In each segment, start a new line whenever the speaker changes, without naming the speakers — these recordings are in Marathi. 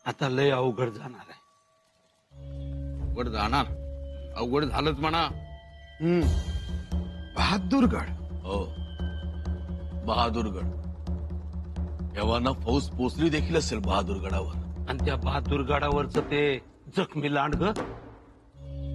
आता लय अवघड जाणार आहे.
अवघड जाणार, अवघड झालंच म्हणा.
बहादूरगड.
हो, बहादूरगड. एव्हाना फौज पोचली देखील असेल बहादूरगडावर.
आणि त्या बहादूरगडावरच ते जखमी लांडग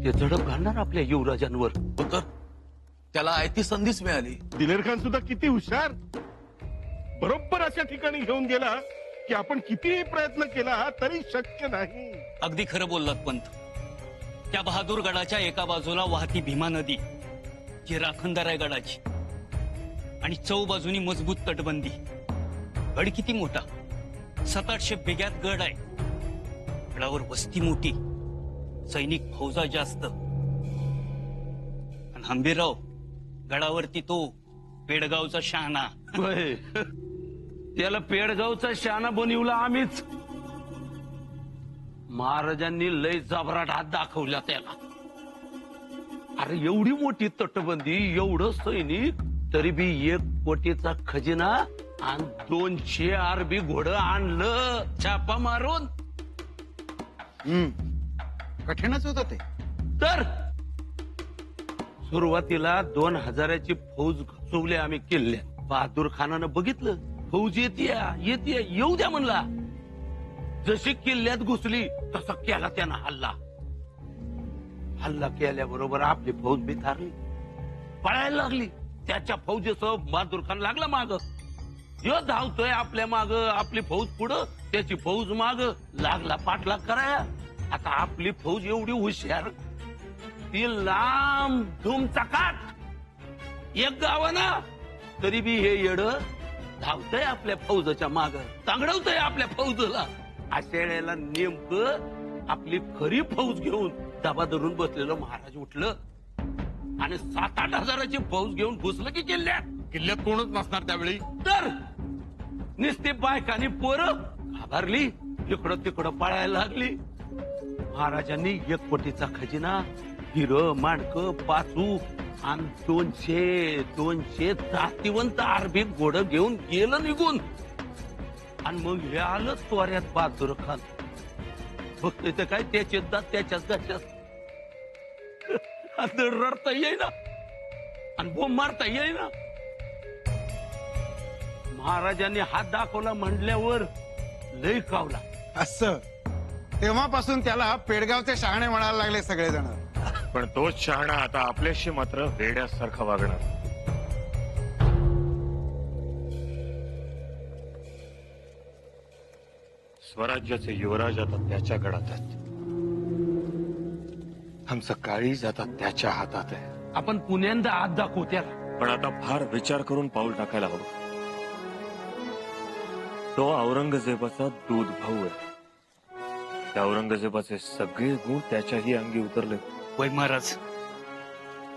ते झडप घालणार आपल्या युवराजांवर.
हो तर त्याला आयती संधीच मिळाली.
दिलेर खान सुद्धा किती हुशार. बरोबर अशा ठिकाणी घेऊन गेला की आपण कितीही प्रयत्न केला तरी शक्य नाही.
अगदी खरं बोललात पंत. त्या बहादूरगडाच्या एका बाजूला वाहती भीमा नदी, जी राखणदार आहे गडाची, आणि चौबाजूनी मजबूत तटबंदी. गड किती मोठा, 700-800 बिघ्यात गड आहे. गडावर वस्ती मोठी, सैनिक फौजा जास्त. आणि हंबीरराव, गडावरती तो पेडगावचा शहाणा.
होय. त्याला पेडगावचा शहाणा बनवला आम्हीच. महाराजांनी लय जबराट हात दाखवला त्याला. अरे एवढी मोठी तटबंदी, एवढं सैनिक, तरी बी 1 कोटीचा खजिना आणि 200 आरबी घोडं आणलं छापा मारून.
कठीणच होत ते.
तर सुरुवातीला 2000ची फौज घुसवली आम्ही किल्ल्यात. बहादूर खानानं बघितलं फौज येते येऊ द्या म्हणला. जशी किल्ल्यात घुसली तसा केला त्यानं हल्ला केल्याबरोबर आपली फौज बिथारली, पळायला लागली. त्याच्या फौजेसह बहादूर खान लागला माग. यो धावतोय आपल्या माग, आपली फौज पुढं, त्याची फौज माग. लागला पाठलाग कराया. आता आपली फौज एवढी हुशार, ती लांब धुमचकाट एक गावाना, तरी बी हे येड धावतय आपल्या फौजाच्या माग, तांगडवतय आपल्या फौजला. अशा वेळेला नेमकं आपली खरी फौज घेऊन दबा धरून बसलेलं महाराज उठलं आणि 7-8 हजाराची फौज घेऊन घुसलं की
किल्ल्यात कोणच नसणार त्यावेळी.
तर निस्ते बायकानी पोरं घाबरली, इकडं तिकडं पळायला लागली. महाराजांनी 1 कोटीचा खजिना, हिरं माणकं, पाचू आणि 200 जातिवंत आरबी घोडं घेऊन गेलं निघून. आणि मग हे आलं त्वऱ्यात बहादूर खान. फक्त इथं काय त्याचे दात त्याच्याच घरच्याच. रडता येईना आणि बोंब मारता येईना. महाराजांनी हात दाखवला म्हणल्यावर लय कावला.
असं तेव्हापासून त्याला पेडगावचे शहाणे म्हणायला लागले सगळेजण.
पण तोच शहाणा आता आपल्याशी मात्र वेड्यासारखा वागणार. स्वराज्याचे युवराज आता त्याच्या गडात आहेत. आमचं काळीज आता त्याच्या हातात आहे.
आपण पुण्यांदा हात दाखवू त्याला.
पण आता फार विचार करून पाऊल टाकायला हवं. तो औरंगजेबाचा दूध भाऊ आहे. त्या औरंगजेबाचे सगळे गुण त्याच्याही अंगी उतरले.
वय महाराज,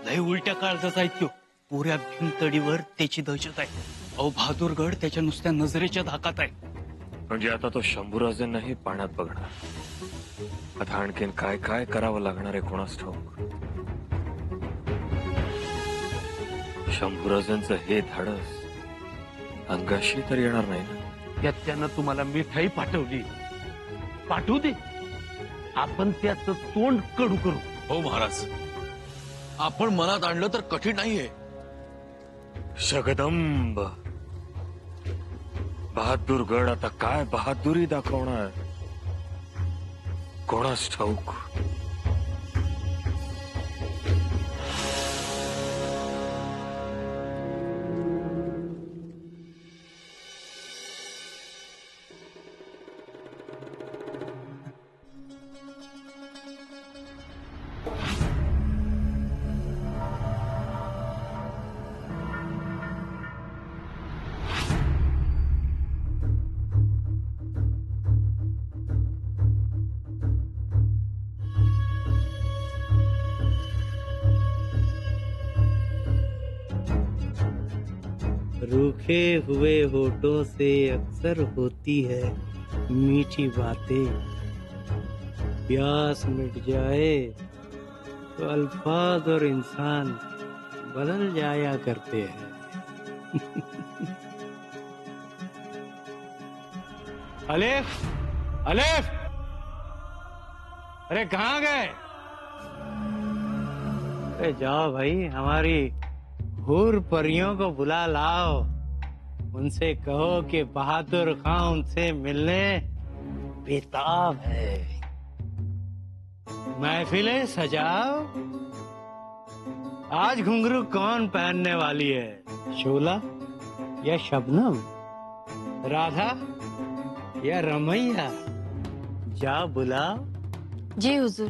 लय उलट्या काळजाचा आहे त्यो. पुऱ्या भीमतडीवर त्याची दहशत आहे. अहो, बहादूरगड त्याच्या नुसत्या नजरेच्या धाकात आहे.
म्हणजे आता तो शंभूराजेंनाही पाण्यात बघणार. आता आणखीन काय काय करावं लागणार आहे कोणास ठाऊक. शंभूराजेंचं हे धाडस अंगाशी तर येणार नाही ना.
त्यात त्यानं तुम्हाला मिठाई पाठवली, पाठवू दे. आपण त्याचं तोंड कडू करू.
हो महाराज, आपण मनात आणलं तर कठीण नाहीये.
जगदंब, बहादूरगड आता काय बहादुरी दाखवणार कोणास ठाऊक.
रूखे हुए होठों से अक्सर होती है मीठी बातें. प्यास मिट जाए तो अल्फाज और इंसान बदल जाया करते हैं.
अलेफ, अलेफ,
अरे कहाँ गए? अरे जाओ भाई, हमारी हूर परियों को बुला लाओ। उनसे कहो कि बहादुर खां उनसे मिलने बेताब है। महफिलें सजाओ। आज घुंघरू कौन पहनने वाली है? शोला या शबनम? राधा या रमैया? जाओ बुलाओ।
जी हुजूर।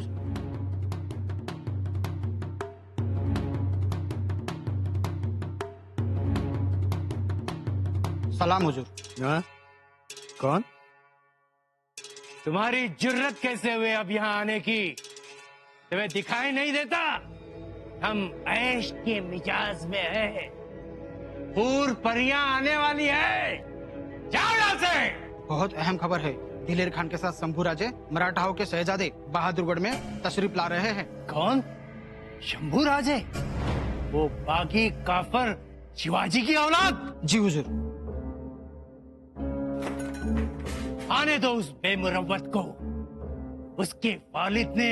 सलाम हुजूर।
हाँ? कौन? तुम्हारी जुर्रत कैसे हुई अब यहाँ आने की? तुम्हें दिखाई नहीं देता? हम ऐश के मिजाज में है। हूर परियां आने वाली है। जाओ यहाँ से।
बहुत अहम खबर है। दिलेर खान के साथ शंभू राजे मराठाओं के शहजादे बहादुरगढ़ में तशरीफ ला रहे हैं।
कौन? शंभू राजे? वो बागी काफर शिवाजी की औलाद?
जी हुजूर।
आने दो उस बेमुरव्वत को। उसके वालिद ने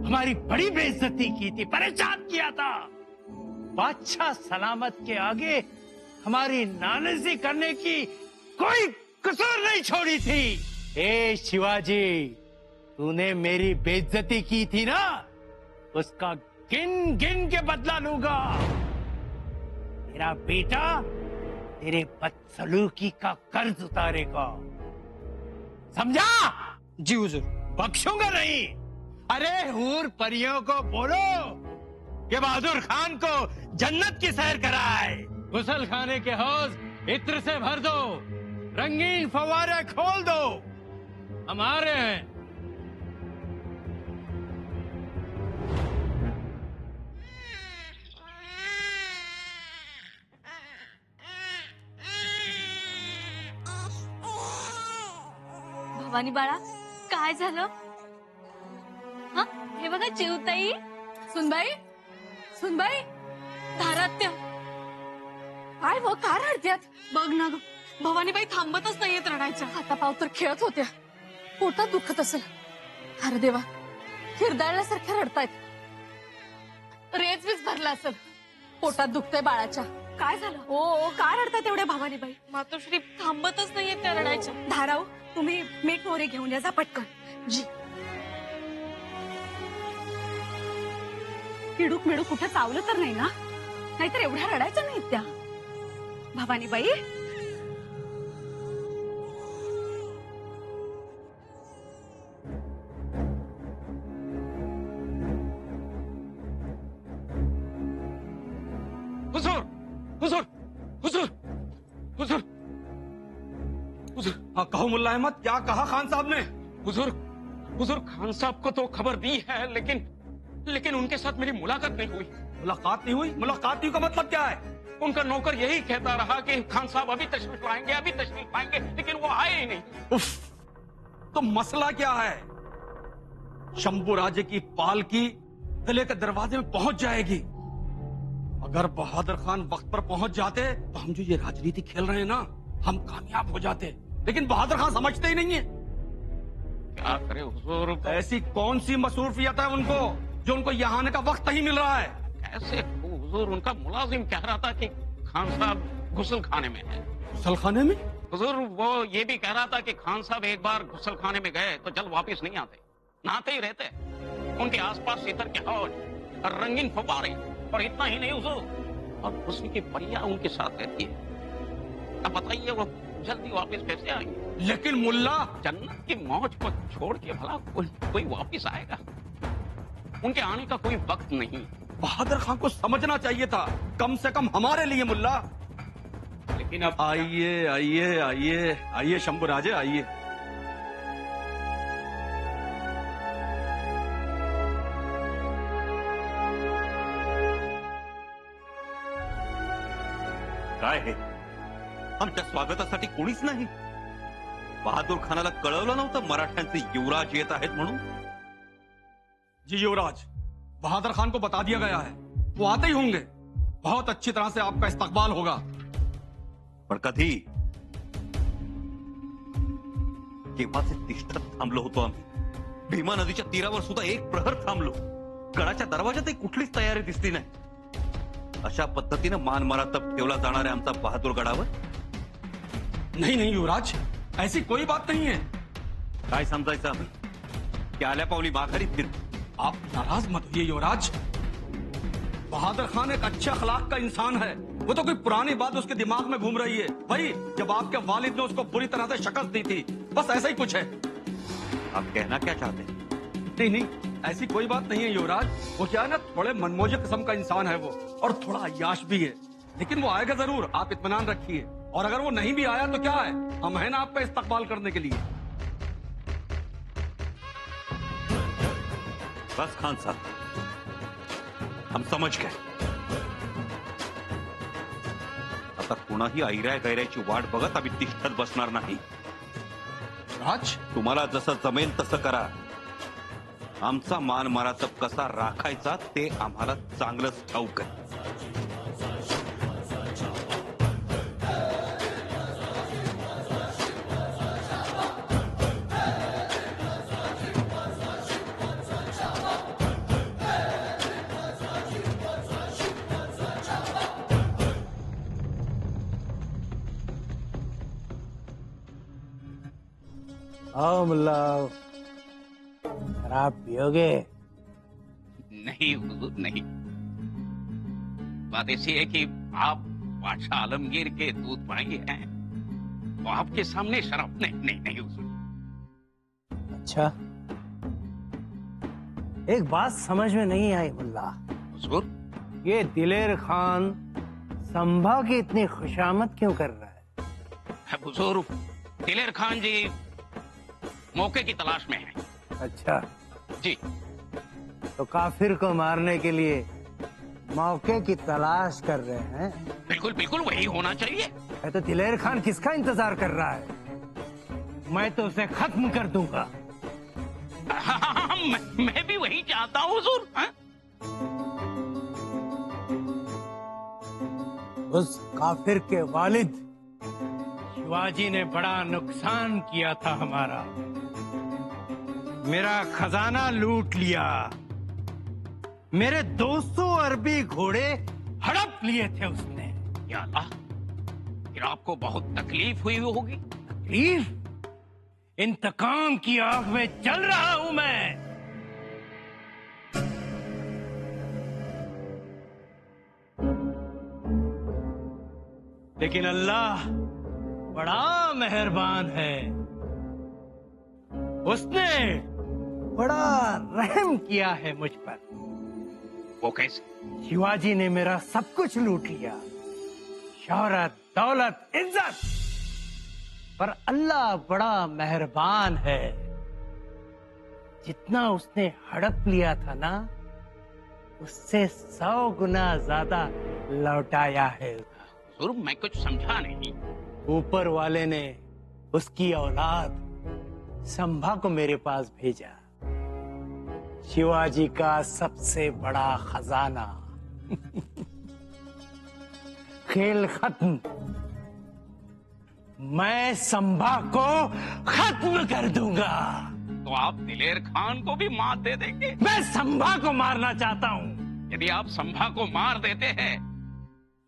हमारी बड़ी बेइज्जती की थी, परेशान किया था। बादशाह सलामत के आगे हमारी नानजी करने की कोई कसर नहीं छोड़ी थी। ए शिवाजी, तूने मेरी बेइज्जती की थी ना, उसका गिन गिन के बदला लूंगा। तेरा बेटा तेरे बदसलूकी का कर्ज उतारेगा, समझा?
जी हुजूर।
बख्शूंगा नहीं। अरे हूर परियों को बोलो कि बहादुर खान को जन्नत की सैर कराए। गुसल खाने के हौज इत्र से भर दो, रंगीन फव्वारे खोल दो। हमारे हैं।
भवानी बाळा, काय झालं? हा, हे बघा चिवताई, सुनबाई, सुनबाई, धारात्या. काय व का रडत्यात? बघ ना ग, भवानीबाई थांबतच नाहीयेत रडायच्या. हातापाव तर खेळत होत्या. पोटात दुखत असेल. अरे देवा, हिरदाळल्यासारख्या रडतायत. रेच भरला असेल. पोटात दुखतंय बाळाच्या. काय झालं? हो, काय रडतात एवढ्या भवानीबाई? मातोश्री थांबतच नाहीयेत त्या रडायच्या. धाराव, तुम्ही मीठ मोहरी घेऊन या, जा पटकन. जी. किडूक मिडूक कुठे चावलं तर नाही ना? नाहीतर एवढ्या रडायच्या नाहीत त्या. भवानीबाई,
हुजूर, हुजूर, हुजूर, हुजूर, हुजूर। हाँ, कहो मुल्ला अहमद, क्या कहा खान साहब ने? हुजूर, हुजूर, खान साहब को तो खबर दी है, लेकिन उनके साथ मेरी मुलाकात नहीं हुई। मुलाकात नहीं हुई? मुलाकात नहीं का मतलब क्या है? उनका नौकर यही कहता रहा कि खान साहब अभी तशरीफ लाएंगे, अभी तशरीफ लाएंगे, लेकिन वो आए ही नहीं। उफ, तो मसला क्या है? शंभू राजे की पालकी किले के दरवाजे में पहुंच जाएगी। अगर बहादुर खान वक्त पर पहुंच जाते तो हम जो ये राजनीति खेल रहे हैं ना, हम कामयाब हो जाते। लेकिन बहादुर खान समझते ही नहीं है। क्या करे हुजूर? ऐसी कौन सी मसरूफियत है उनको जो उनको यहाँ आने का वक्त नहीं मिल रहा है? कैसे हुजूर? उनका मुलाजिम कह रहा था कि खान साहब गुसल खाने में है। गुसल खाने में? हुजूर, वो ये भी कह रहा था कि खान साहब एक बार गुसल खाने में गए तो जल्द वापिस नहीं आते, नहाते ही रहते। उनके आसपास सीतर के हौज और रंगीन फव्वारे, और इतना ही नहीं हुजूर, और हुस्न की परियां उनके साथ रहती है। अब बताइए वो जल्दी वापस कैसे आएंगे? लेकिन मुल्ला, जन्नत की मौज को छोड़ के भला कोई वापस आएगा? उनके आने का कोई वक्त नहीं। बहादुर खान को समझना चाहिए था, कम से कम हमारे लिए मुल्ला। लेकिन अब आइए आइए आइए आइए शंभू राजे, आइए।
काय हे? आमच्या स्वागतासाठी कोणीच नाही? बहादूर खानाला कळवलं नव्हतं मराठ्यांचे युवराज येत आहेत म्हणून?
जी युवराज, बहादुर खान को बता दिया गया है, वो आते ही होंगे। बहुत अच्छी तरह से आपका इस्तकबाल होगा।
पण कधी? केव्हाचे तिष्ठत थांबलो होतो आम्ही। भीमा नदीच्या तीरावर सुद्धा एक प्रहर थांबलो. गडाच्या दरवाजातही कुठलीच तयारी दिसली नाही. अशा पद्धतीनं मान मरातब ठेवला जाणाऱ्या आमचा बहादूर गडावर
नहीं नहीं युवराज, ऐसी कोई बात नहीं है.
काय समजायचं आम्ही की आल्या पावली माघारी फिर.
आप नाराज मत होइए युवराज. बहादुर खान एक अच्छे अखलाक का इंसान है. वो तो कोई पुरानी बात उसके दिमाग में घूम रही है. भाई जब आपके वालिद ने उसको बुरी तरह से शिकस्त दी थी, बस ऐसा ही कुछ है.
आप कहना क्या चाहते हैं?
नहीं नहीं, ऐसी कोई बात नहीं है युवराज. वो क्या है ना, थोड़े मनमोजी किस्म का इंसान है वो, और थोड़ा अय्याश भी है. लेकिन वो आएगा जरूर, आप इत्मीनान रखिए. और अगर वो नहीं भी आया तो क्या है, हम है ना आपका इस्तकबाल करने के लिए.
बस खान साहब, हम समझ गए. आता कुणाही ऐऱ्या गैऱ्याची वाट बघत आम्ही तिष्ठत बसणार नाही.
राज,
तुम्हाला जसं जमेल तसं करा. आमचा मान मरातब कसा राखायचा ते आम्हाला चांगलंच ठाऊक आहे.
आओ मुल्ला, शराब पियोगे?
नहीं हुजूर नहीं. बात ऐसी है कि आप बादशाह आलमगीर के दूध भाई हैं, तो आपके सामने शराब नहीं नहीं नहीं हुजूर.
अच्छा, एक बात समझ में नहीं आई मुल्ला.
हुजूर,
ये दिलेर खान संभा की इतनी खुशामद क्यों कर रहा है?
हुजूर, दिलेर खान जी मौके की तलाश में हैं.
अच्छा,
जी.
तो काफिर को मारने के लिए मौके की तलाश कर रहे हैं.
बिल्कुल बिल्कुल वही होना चाहिए.
है तो दिलेर खान किसका इंतजार कर रहा है? मैं तो उसे खत्म कर दूंगा.
मैं भी वही चाहता हूँ हुजूर. हाँ?
उस काफिर के वालिद शिवाजी ने बड़ा नुकसान किया था हमारा. मेरा खजाना लूट लिया. मेरे 200 अरबी घोड़े हड़प लिए थे उसने.
या अल्लाह, फिर आपको बहुत तकलीफ हुई होगी.
तकलीफ? इंतकाम की आग में जल रहा हूं मैं. लेकिन अल्लाह बड़ा मेहरबान है. उसने बड़ा रहम किया है मुझ पर.
वो कैसे?
शिवाजी ने मेरा सब कुछ लूट लिया, शौहरत, दौलत, इज्जत. पर अल्लाह बड़ा मेहरबान है. जितना उसने हड़प लिया था ना, उससे 100 गुना ज्यादा लौटाया है.
हुजूर, मैं कुछ समझा नहीं.
ऊपर वाले ने उसकी औलाद संभा को मेरे पास भेजा. शिवाजी का सबसे बड़ा खजाना. खेल खत्म. मैं संभा को खत्म कर दूंगा.
तो आप दिलेर खान को भी मार दे देंगे?
मैं संभा को मारना चाहता हूं.
यदि आप संभा को मार देते हैं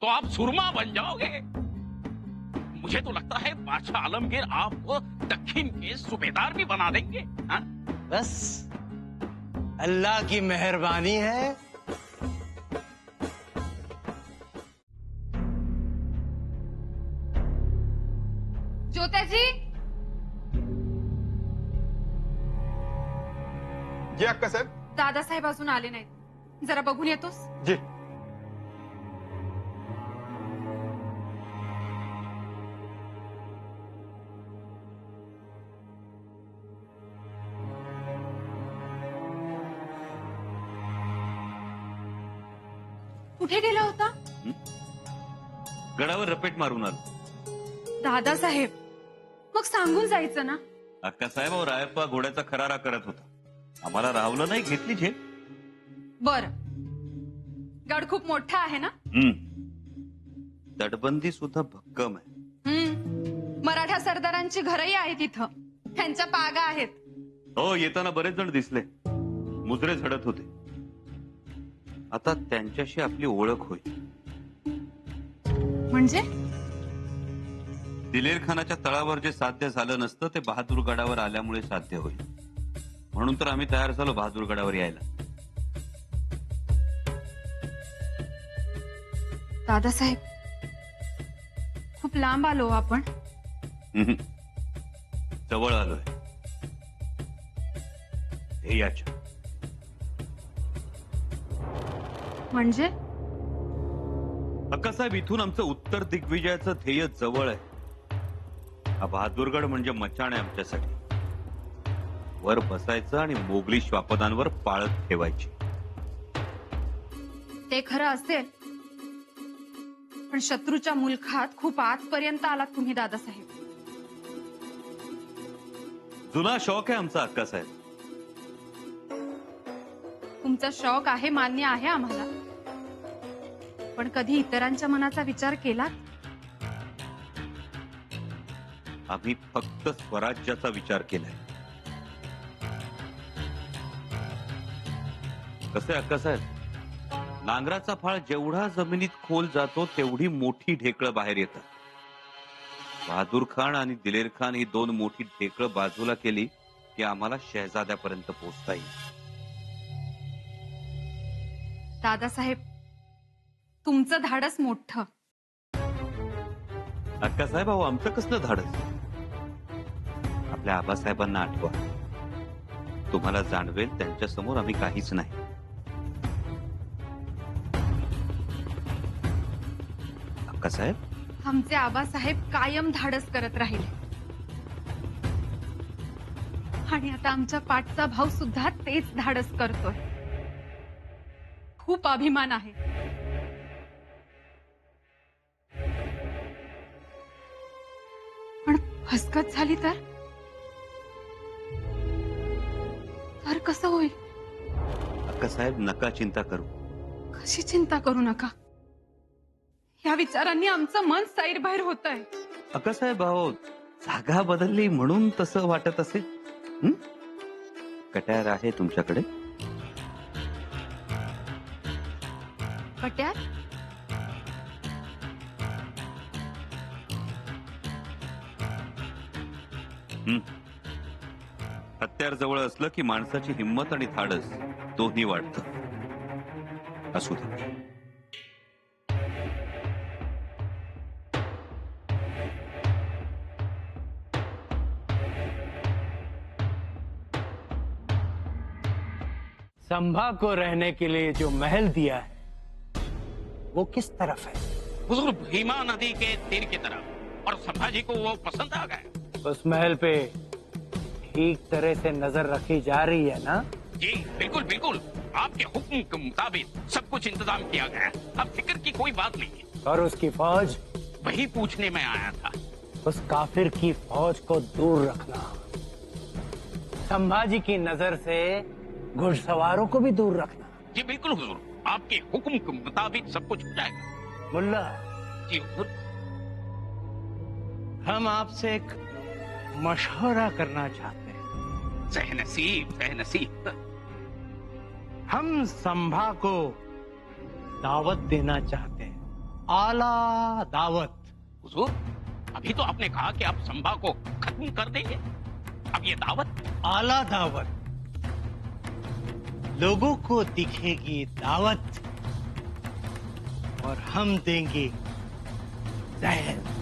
तो आप सुरमा बन जाओगे. मुझे तो लगता है बादशाह आलमगीर आपको दक्षिण के सूबेदार भी बना देंगे. हाँ?
बस अल्लाह की मेहरबानी है.
ज्योताजी,
जी अक्का साहेब.
दादासाहेब अजून आले नाहीत. जरा बघून येतोस?
जी.
कुठे गेला होता?
गडावर रपेट मारून आलो.
दादासाहेब, मग सांगून जायचं ना.
अक्कासाहेब और रायप्पा घोड्याचा खरारा करत होता. आम्हाला राहवलं नाही, घेतली झेप.
बर, गड खूप मोठा आहे ना?
तटबंदी सुद्धा भक्कम आहे.
मराठा सरदारांची घरही आहेत इथं. त्यांच्या पागा आहेत.
हो, येताना बरेच जण दिसले. मुजरे झडत होते. आता त्यांच्याशी आपली ओळख होईल.
म्हणजे
दिलेर खानाच्या तळावर जे साध्य झालं नसतं ते बहादूरगडावर आल्यामुळे साध्य होईल. म्हणून तर आम्ही तयार झालो बहादूरगडावर यायला.
दादासाहेब, खूप लांब आलो आपण.
जवळ आलोय. ध्येयाच्या.
म्हणजे
अक्कासाहेब, इथून आमचं उत्तर दिग्विजयाचं ध्येय जवळ आहे. हा बहादूरगड म्हणजे मचाण आहे आमच्यासाठी. वर बसायचं आणि मोगली श्वापदांवर पाळत ठेवायची.
ते खरं असेल, पण शत्रूच्या मुलखात खूप आतपर्यंत आलात तुम्ही दादासाहेब.
जुना शौक आहे आमचा अक्कासाहेब.
तुमचा शौक आहे, मान्य आहे आम्हाला. पण कधी इतरांच्या मनाचा विचार केला?
आम्ही फक्त स्वराज्याचा विचार केलाय. कसं आहे अक्कासाहेब, नांगराचा फाळ जेवढा जमिनीत खोल जातो तेवढी मोठी ढेकळं बाहेर येतात. बहादूर खान आणि दिलेर खान ही दोन मोठी ढेकळं बाजूला केली की आम्हाला शहजाद्यापर्यंत पोहोचता येईल.
दादासाहेब, तुमचं धाडस मोठं.
अक्कासाहेब, अहो आमचं कसलं धाडस. आपल्या आबासाहेबांना आठवा. तुम्हाला जाणवेल त्यांच्या समोर आम्ही काहीच नाही. अक्कासाहेब,
आमचे आबासाहेब कायम धाडस करत राहिले. आणि आता आमच्या पाठचा भाऊ सुद्धा तेच धाडस करतोय. खूप अभिमान आहे. पण फसगत झाली तर कसं होईल?
अक्कासाहेब, नका चिंता करू.
कशी चिंता करू नका? या विचारांनी आमचं मन सैरभैर होतंय.
अक्कासाहेब, अहो जागा बदलली म्हणून तसं वाटत असेल. कट्यार आहे तुमच्याकडे?
कट्यार?
हत्यार जवळ असलं की माणसाची हिंमत आणि धाडस दोन्ही वाढतं. असू दे.
संभा को रहने के लिए जो महल दिया है वो किस तरफ है?
हुजूर, भीमा नदी के तीर की तरफ. और संभाजी को वो पसंद आ गया.
उस महल पे ठीक तरह से नजर रखी जा रही है ना?
जी बिल्कुल बिल्कुल. आपके हुक्म के मुताबिक सब कुछ इंतजाम किया गया. अब फिक्र की कोई बात नहीं है.
और उसकी फौज?
वही पूछने में आया था.
उस काफिर की फौज को दूर रखना. संभाजी की नजर से घुड़सवारों को भी दूर रखना.
जी बिल्कुल हुजूर. आपके हुक्म के मुताबिक सब कुछ हो जाएगा.
मुल्ला,
जी हुजूर.
हम आपसे एक मशवरा करना चाहते हैं.
सहनसीब सहनसीब.
हम संभा को दावत देना चाहते हैं. आला दावत.
हुजूर, अभी तो आपने कहा कि आप संभा को खत्म कर देंगे. अब ये दावत?
आला दावत. लोगों को दिखेगी दावत और हम देंगे जहर.